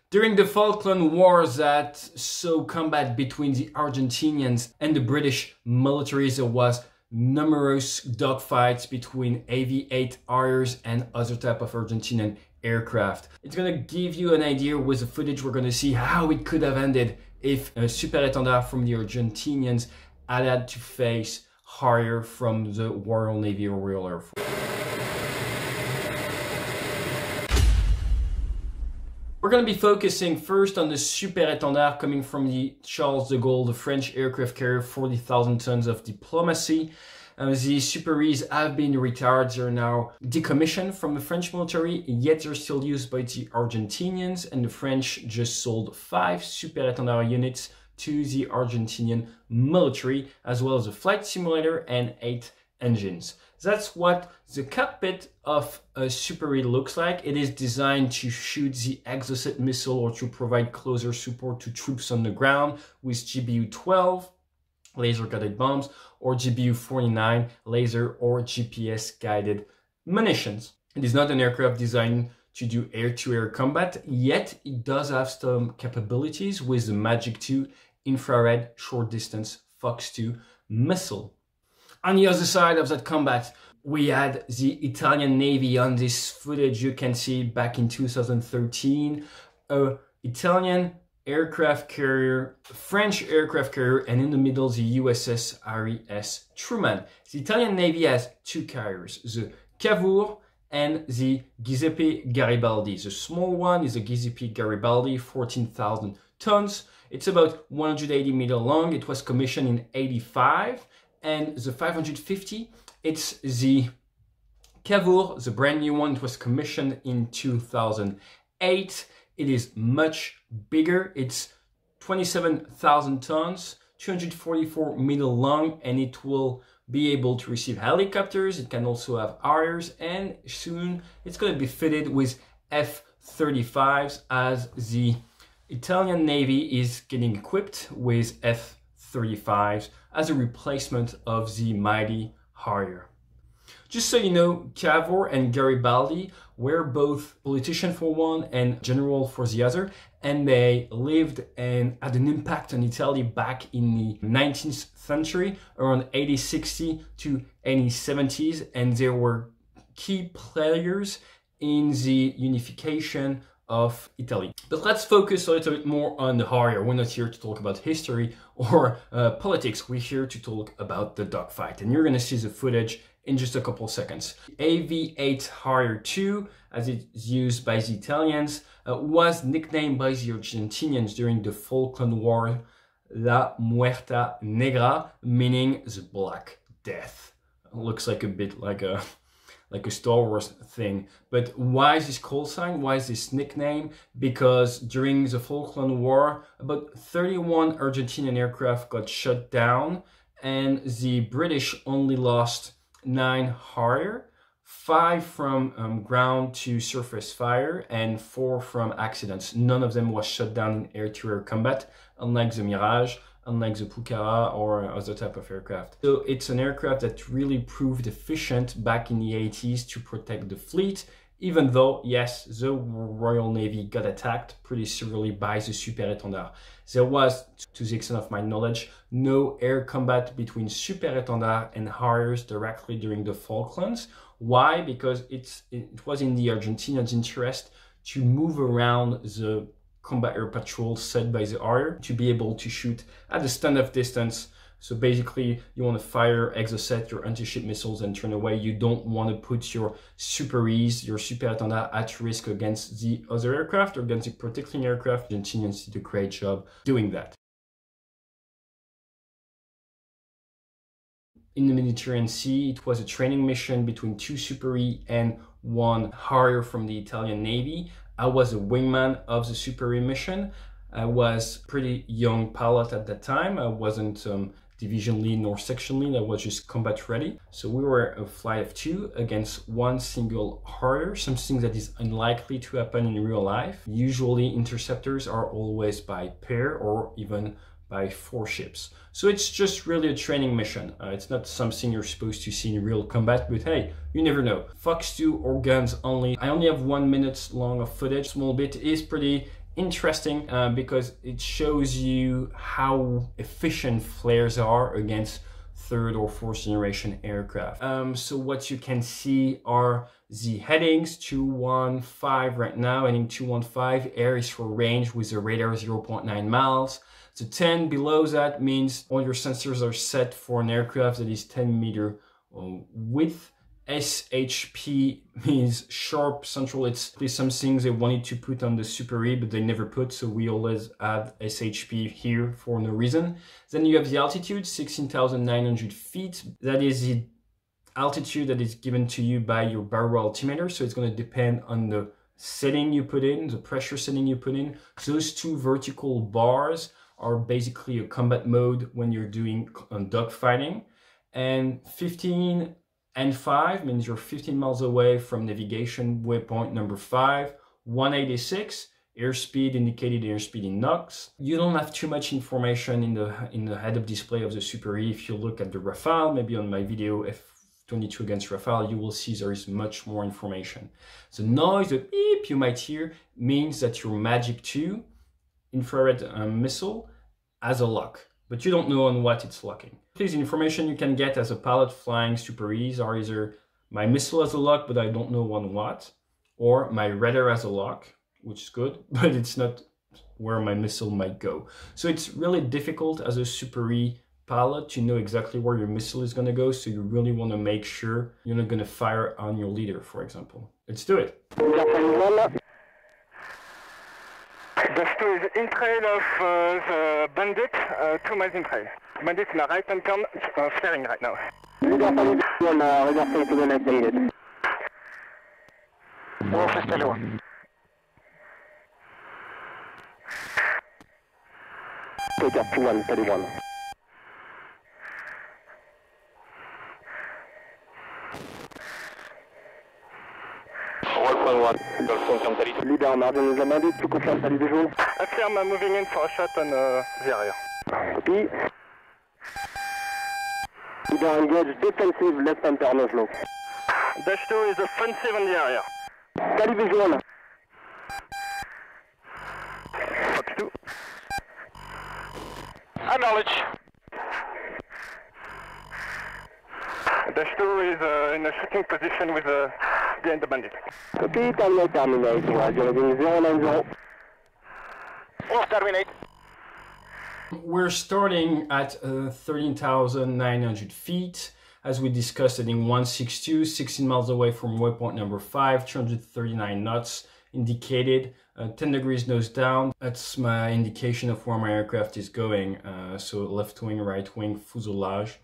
During the Falkland Wars that saw combat between the Argentinians and the British militaries, there was numerous dogfights between AV-8 Harriers and other type of Argentinian aircraft. It's gonna give you an idea with the footage. We're gonna see how it could have ended if a Super Etendard from the Argentinians had to face Harrier from the Royal Navy or Royal Air Force. We're going to be focusing first on the Super Etendard coming from the Charles de Gaulle, the French aircraft carrier, 40,000 tons of diplomacy. The Super-Es have been retired, they're now decommissioned from the French military, yet they're still used by the Argentinians, and the French just sold 5 Super Etendard units to the Argentinian military, as well as a flight simulator and 8 engines. That's what the cockpit of a Super-E looks like. It is designed to shoot the Exocet missile or to provide closer support to troops on the ground with GBU-12 laser-guided bombs or GBU-49 laser or GPS-guided munitions. It is not an aircraft designed to do air-to-air combat, yet it does have some capabilities with the Magic 2 infrared short-distance Fox 2 missile. On the other side of that combat, we had the Italian Navy. On this footage you can see back in 2013, an Italian aircraft carrier, French aircraft carrier, and in the middle the USS Harry S. Truman. The Italian Navy has 2 carriers, the Cavour and the Giuseppe Garibaldi. The small one is the Giuseppe Garibaldi, 14,000 tons. It's about 180 meters long. It was commissioned in 85. And the 550, it's the Cavour, the brand new one. It was commissioned in 2008. It is much bigger. It's 27,000 tons, 244 meters long, and it will be able to receive helicopters. It can also have Harriers, and soon it's going to be fitted with F-35s as the Italian Navy is getting equipped with F-35s as a replacement of the mighty Harrier. Just so you know, Cavour and Garibaldi were both politicians for one and general for the other, and they lived and had an impact on Italy back in the 19th century, around 1860 to 1870s, and they were key players in the unification of Italy. But let's focus a little bit more on the Harrier. We're not here to talk about history or politics. We're here to talk about the dogfight, and you're going to see the footage in just a couple seconds. AV-8 Harrier 2, as it's used by the Italians, was nicknamed by the Argentinians during the Falkland War La Muerta Negra, meaning the Black Death. It looks like a bit like a Star Wars thing. But why is this call sign? Why is this nickname? Because during the Falkland War, about 31 Argentinian aircraft got shot down, and the British only lost 9 Harrier, 5 from ground to surface fire, and 4 from accidents. None of them was shot down in air-to-air combat, unlike the Mirage, unlike the Pucara or other type of aircraft. So it's an aircraft that really proved efficient back in the 80s to protect the fleet, even though, yes, the Royal Navy got attacked pretty severely by the Super Etendard. There was, to the extent of my knowledge, no air combat between Super Etendard and Harriers directly during the Falklands. Why? Because it was in the Argentinians' interest to move around the combat air patrol set by the Harrier to be able to shoot at the standoff distance. So basically, you want to fire Exocet, your anti-ship missiles, and turn away. You don't want to put your Super-Es, your Super Etendard at risk against the other aircraft or against the protecting aircraft. Argentinians did a great job doing that. In the Mediterranean Sea, it was a training mission between 2 Super-E and 1 Harrier from the Italian Navy. I was a wingman of the Super-E mission. I was a pretty young pilot at that time. I wasn't division lead nor section lead. I was just combat ready. So we were a flight of 2 against 1 single Harrier, something that is unlikely to happen in real life. Usually interceptors are always by pair or even by 4 ships. So it's just really a training mission. It's not something you're supposed to see in real combat, but hey, you never know. Fox 2 or guns only. I only have 1 minute long of footage. Small bit is pretty interesting because it shows you how efficient flares are against third or fourth generation aircraft. So what you can see are the headings, 215 right now, heading 215, air is for range with a radar 0.9 miles. The 10 below that means all your sensors are set for an aircraft that is 10 meter width. SHP means sharp central. It's some things they wanted to put on the Super E, but they never put, so we always add SHP here for no reason. Then you have the altitude, 16,900 feet. That is the altitude that is given to you by your barrel altimeter, so it's going to depend on the setting you put in, the pressure setting you put in. Those two vertical bars are basically a combat mode when you're doing dogfighting. And 15 and 5 means you're 15 miles away from navigation waypoint number 5. 186, airspeed, indicated airspeed in knots. You don't have too much information in the head-up display of the Super E. If you look at the Rafale, maybe on my video F22 against Rafale, you will see there is much more information. The noise, the beep you might hear, means that your Magic 2 infrared missile has a lock, but you don't know on what it's locking. Please, the information you can get as a pilot flying Super E's are either my missile has a lock, but I don't know on what, or my radar has a lock, which is good, but it's not where my missile might go. So it's really difficult as a Super E pilot to know exactly where your missile is going to go, so you really want to make sure you're not going to fire on your leader, for example. Let's do it. Dash 2 is in trail of the Bandit, 2 miles in trail. Bandit in a right hand turn, flaring right now. Regarde to the next Bandit. Oh, reste loin. Take up 131. Leader on margin of the Bandit, to confirm salut visual. Affirm, moving in for a shot on the Harrier. Copy. Leader engage defensive left hand turn slow. Dash 2 is offensive on the Harrier. Salut visual. Fox 2. Acknowledge. Dash 2 is in a shooting position with behind the Bandit. Copy, terminate. You're 090. Oh, terminate. We're starting at 13,900 feet. As we discussed, heading 162, 16 miles away from waypoint number 5, 239 knots indicated, 10 degrees nose down. That's my indication of where my aircraft is going. So left wing, right wing, fuselage.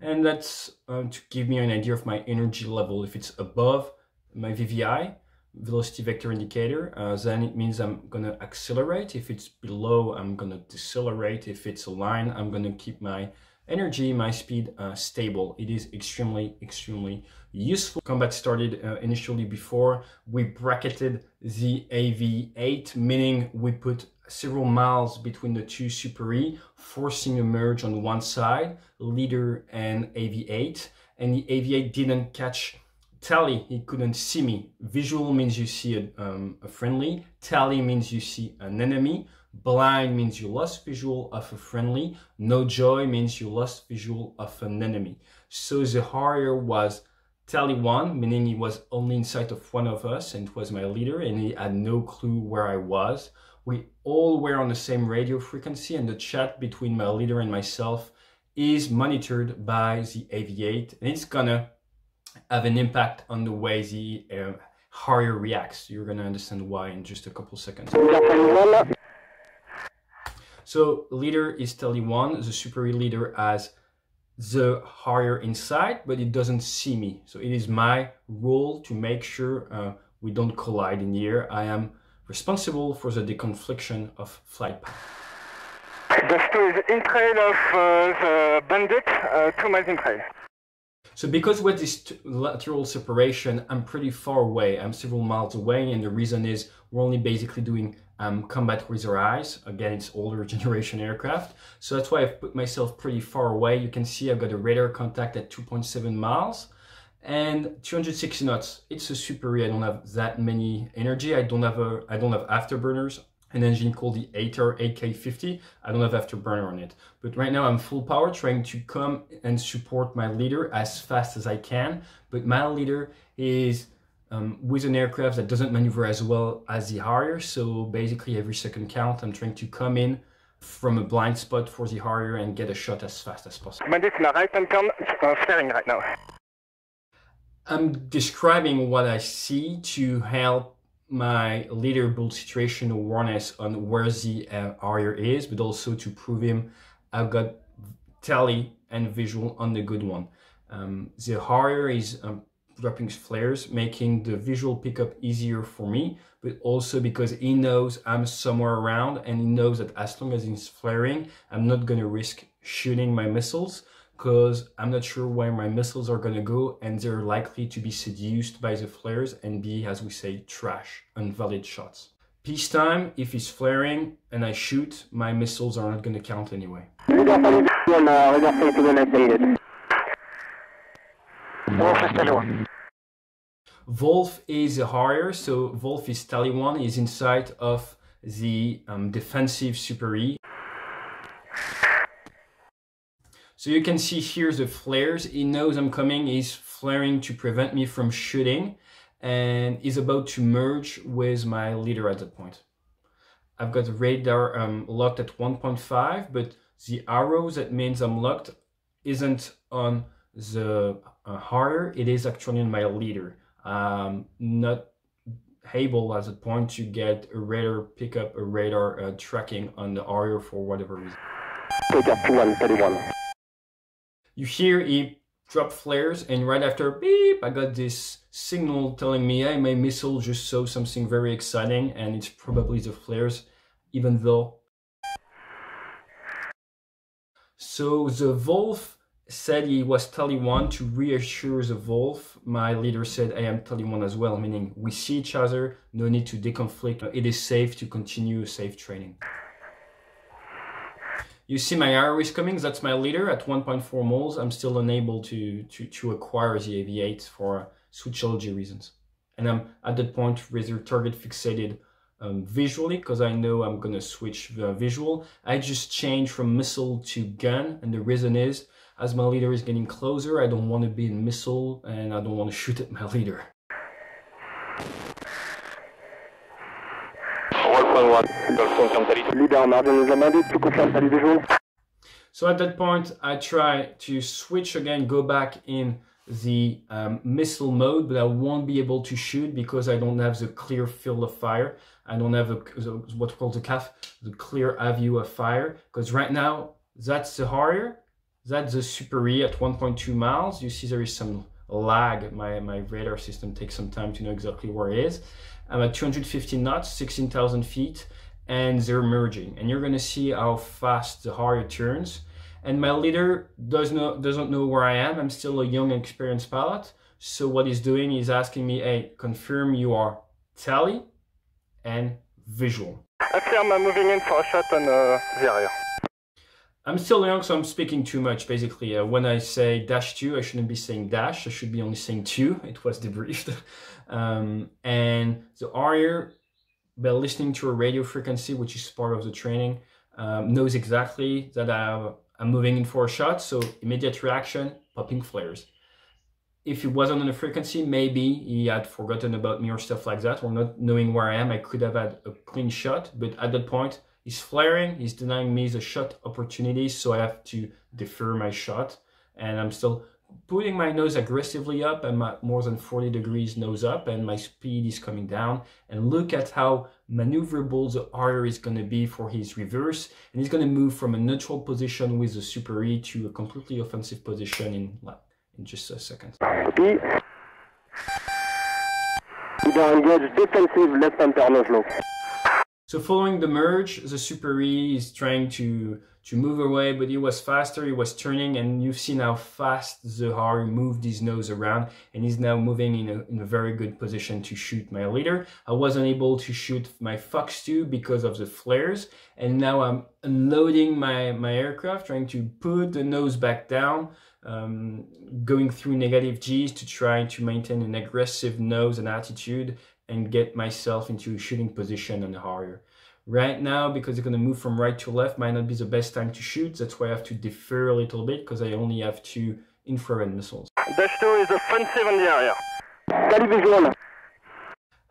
And that's to give me an idea of my energy level. If it's above my VVI, velocity vector indicator, then it means I'm gonna accelerate. If it's below, I'm gonna decelerate. If it's aligned, I'm gonna keep my energy, my speed stable. It is extremely useful. Combat started initially before we bracketed the AV-8, meaning we put several miles between the two Super E, forcing a merge on one side, leader and AV-8, and the AV-8 didn't catch tally, he couldn't see me. Visual means you see a friendly, tally means you see an enemy, blind means you lost visual of a friendly, no joy means you lost visual of an enemy. So the Harrier was tally 1, meaning he was only in sight of one of us, and it was my leader, and he had no clue where I was. We all were on the same radio frequency, and the chat between my leader and myself is monitored by the AV-8, and it's gonna have an impact on the way the Harrier reacts. You're gonna understand why in just a couple seconds. So leader is tally 1, the Super E leader has the Harrier inside, but it doesn't see me. So it is my role to make sure we don't collide in the air. I am responsible for the deconfliction of flight path. Dash 2 is in trail of the Bandit, 2 miles in trail. So because with this lateral separation, I'm pretty far away. I'm several miles away, and the reason is we're only basically doing combat with our eyes. Again, it's older generation aircraft. So that's why I've put myself pretty far away. You can see I've got a radar contact at 2.7 miles and 260 knots. It's a Super E. I don't have that many energy. I don't have afterburners an engine called the ATAR 8K50. I don't have afterburner on it, but right now I'm full power trying to come and support my leader as fast as I can. But my leader is with an aircraft that doesn't maneuver as well as the Harrier. So basically every second count, I'm trying to come in from a blind spot for the Harrier and get a shot as fast as possible. Bandit in a right hand turn, flaring right now. I'm describing what I see to help my leader build situation awareness on where the Harrier is, but also to prove him I've got tally and visual on the good one. The Harrier is dropping flares, making the visual pickup easier for me, but also because he knows I'm somewhere around and he knows that as long as he's flaring, I'm not going to risk shooting my missiles because I'm not sure where my missiles are going to go and they're likely to be seduced by the flares and be, as we say, trash, invalid shots. Peacetime, if he's flaring and I shoot, my missiles are not going to count anyway. Wolf is a Harrier, so Wolf is tally 1, is inside of the defensive Super E. So you can see here the flares. He knows I'm coming, he's flaring to prevent me from shooting, and he's about to merge with my leader at that point. I've got the radar locked at 1.5, but the arrows, that means I'm locked, isn't on the Harrier, it is actually on my leader. Not able at that point to get a radar pickup, a radar tracking on the Harrier for whatever reason. You hear he drop flares, and right after beep, I got this signal telling me, hey, my missile just saw something very exciting, and it's probably the flares, even though. So the Wolf said he was tally 1 to reassure the Wolf. My leader said I am tally 1 as well, meaning we see each other, no need to deconflict. It is safe to continue safe training. You see my arrow is coming, that's my leader at 1.4 moles. I'm still unable to acquire the AV-8 for switchology reasons. And I'm at that point rather target fixated visually because I know I'm gonna switch the visual. I just change from missile to gun, and the reason is, as my leader is getting closer, I don't want to be in missile and I don't want to shoot at my leader. So at that point, I try to switch again, go back in the missile mode, but I won't be able to shoot because I don't have the clear field of fire. I don't have what's called the CAF, the clear view of fire, because right now, that's the Harrier. That's the Super E at 1.2 miles. You see there is some lag. My radar system takes some time to know exactly where it is. I'm at 250 knots, 16,000 feet, and they're merging. And you're gonna see how fast the Harrier turns. And my leader doesn't know where I am. I'm still a young, experienced pilot. So what he's doing, he's asking me, hey, confirm you are tally and visual. Affirm, I'm moving in for a shot on the Harrier. I'm still young, so I'm speaking too much, basically. When I say -2, I shouldn't be saying dash, I should be only saying 2. It was debriefed. And the Harrier, by listening to a radio frequency, which is part of the training, knows exactly that I'm moving in for a shot, so immediate reaction, popping flares. If it wasn't on a frequency, maybe he had forgotten about me or stuff like that, or not knowing where I am, I could have had a clean shot, but at that point, he's flaring, he's denying me the shot opportunity, so I have to defer my shot. And I'm still putting my nose aggressively up. I'm at more than 40 degrees nose up, and my speed is coming down. And look at how maneuverable the Harrier is going to be for his reverse. And he's going to move from a neutral position with the Super E to a completely offensive position in just a second. Engage defensive left-hand turn slow. So following the merge, the Super E is trying to move away, but he was faster, he was turning, and you've seen how fast the Harrier moved his nose around, and he's now moving in a very good position to shoot my leader. I wasn't able to shoot my Fox 2 because of the flares, and now I'm unloading my aircraft, trying to put the nose back down, going through negative Gs to try to maintain an aggressive nose and attitude, and get myself into a shooting position on the Harrier. Right now, because it's going to move from right to left, might not be the best time to shoot. That's why I have to defer a little bit, because I only have 2 infrared missiles. Dash 2 is offensive on the area. Visual.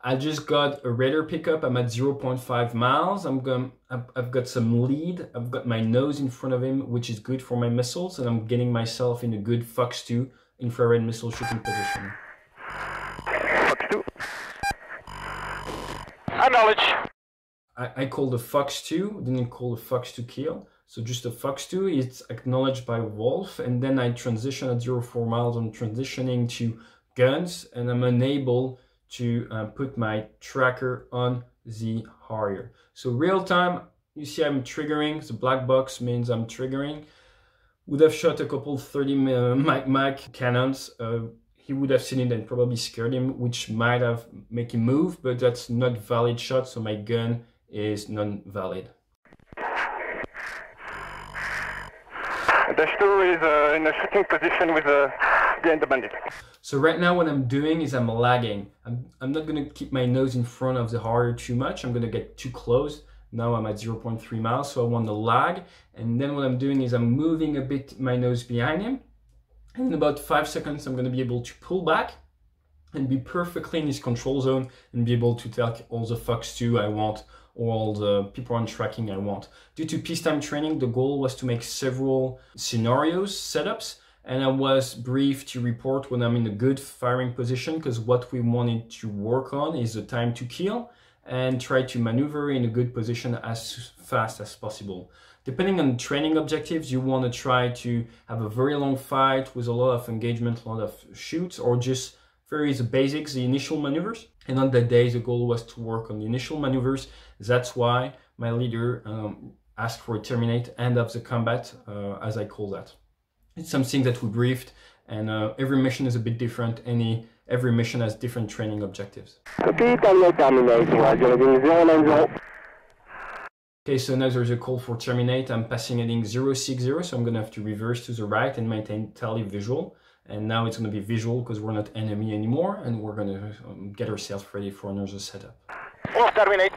I just got a radar pickup. I'm at 0.5 miles. I've got some lead. I've got my nose in front of him, which is good for my missiles, and I'm getting myself in a good Fox 2 infrared missile shooting position. Fox 2. Acknowledge. I call the Fox 2, didn't call the Fox 2 kill. So just a Fox 2, it's acknowledged by Wolf, and then I transition at 0.4 miles. I'm transitioning to guns, and I'm unable to put my tracker on the Harrier. So real time, you see I'm triggering. The black box means I'm triggering. Would have shot a couple 30 Mac cannons. He would have seen it and probably scared him, which might have made him move, but that's not valid shot, so my gun is non-valid. Dash 2 is in a shooting position with behind the bandit. So right now what I'm doing is I'm lagging. I'm not going to keep my nose in front of the Harrier too much. I'm going to get too close. Now I'm at 0.3 miles, so I want to lag. And then what I'm doing is I'm moving a bit my nose behind him. And in about 5 seconds, I'm going to be able to pull back and be perfectly in his control zone and be able to take all the Fox 2 I want, or all the people on tracking I want. Due to peacetime training, the goal was to make several scenarios, setups, and I was briefed to report when I'm in a good firing position, because what we wanted to work on is the time to kill and try to maneuver in a good position as fast as possible. Depending on training objectives, you want to try to have a very long fight with a lot of engagement, a lot of shoots, or just very the basics, the initial maneuvers. And on that day, the goal was to work on the initial maneuvers. That's why my leader asked for a terminate, end of the combat, as I call that. It's something that we briefed, and every mission is a bit different. Every mission has different training objectives. Copy, terminate. Okay, so now there's a call for terminate. I'm passing heading 060, so I'm going to have to reverse to the right and maintain tele visual. And now it's going to be visual because we're not enemy anymore, and we're going to get ourselves ready for another setup. Wolf, terminate.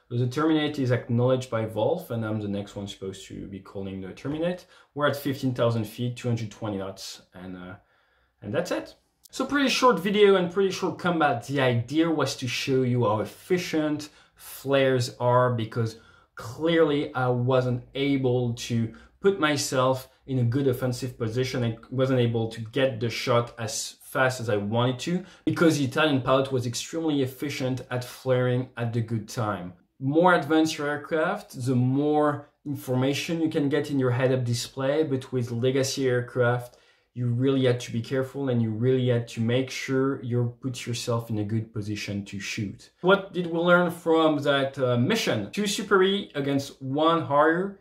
So the terminate is acknowledged by Wolf, and I'm the next one supposed to be calling the terminate. We're at 15,000 feet, 220 knots, and that's it. So pretty short video and pretty short combat. The idea was to show you how efficient flares are, because clearly I wasn't able to put myself in a good offensive position. I wasn't able to get the shot as fast as I wanted to, because the Italian pilot was extremely efficient at flaring at the good time. More advanced your aircraft, the more information you can get in your head-up display, but with legacy aircraft, you really had to be careful, and you really had to make sure you put yourself in a good position to shoot. What did we learn from that mission? 2 Super E against 1 Harrier.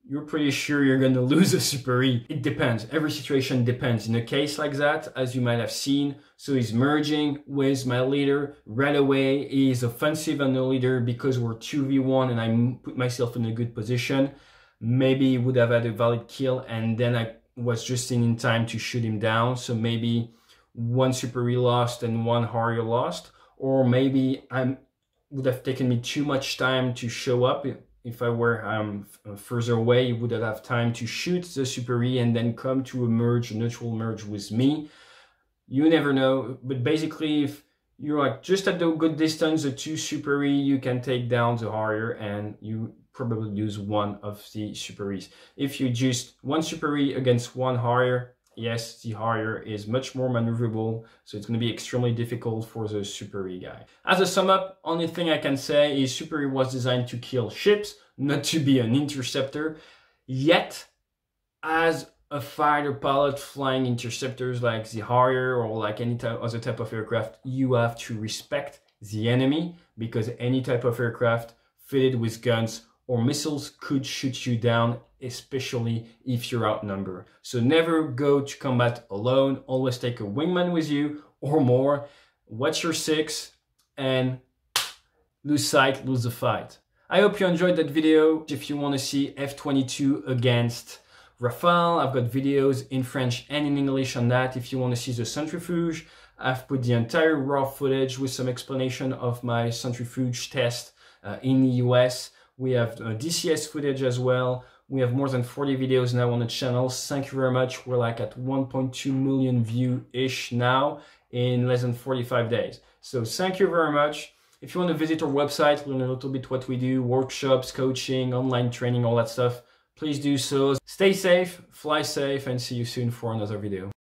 You're pretty sure you're going to lose a Super E. It depends. Every situation depends. In a case like that, as you might have seen, so he's merging with my leader. Right away, he's offensive on the leader because we're 2v1 and I put myself in a good position. Maybe he would have had a valid kill, and then I was just in time to shoot him down. So maybe 1 Super E lost and 1 Harrier lost. Or maybe I would have taken me too much time to show up. If I were further away, you would have time to shoot the Super E and then come to a merge, a neutral merge with me. You never know, but basically if you're like just at the good distance, the 2 Super E, you can take down the Harrier and you probably use 1 of the Super E's. If you just 1 Super E against 1 Harrier, yes, the Harrier is much more maneuverable, so it's going to be extremely difficult for the Super E guy. As a sum up, only thing I can say is Super E was designed to kill ships, not to be an interceptor. Yet, as a fighter pilot flying interceptors like the Harrier or like any other type of aircraft, you have to respect the enemy, because any type of aircraft fitted with guns or missiles could shoot you down, especially if you're outnumbered. So never go to combat alone. Always take a wingman with you or more. Watch your 6 and lose sight, lose the fight. I hope you enjoyed that video. If you want to see F-22 against Rafale, I've got videos in French and in English on that. If you want to see the centrifuge, I've put the entire raw footage with some explanation of my centrifuge test in the US. We have DCS footage as well. We have more than 40 videos now on the channel. Thank you very much. We're like at 1.2 million view-ish now in less than 45 days. So thank you very much. If you want to visit our website, learn a little bit what we do, workshops, coaching, online training, all that stuff, please do so. Stay safe, fly safe, and see you soon for another video.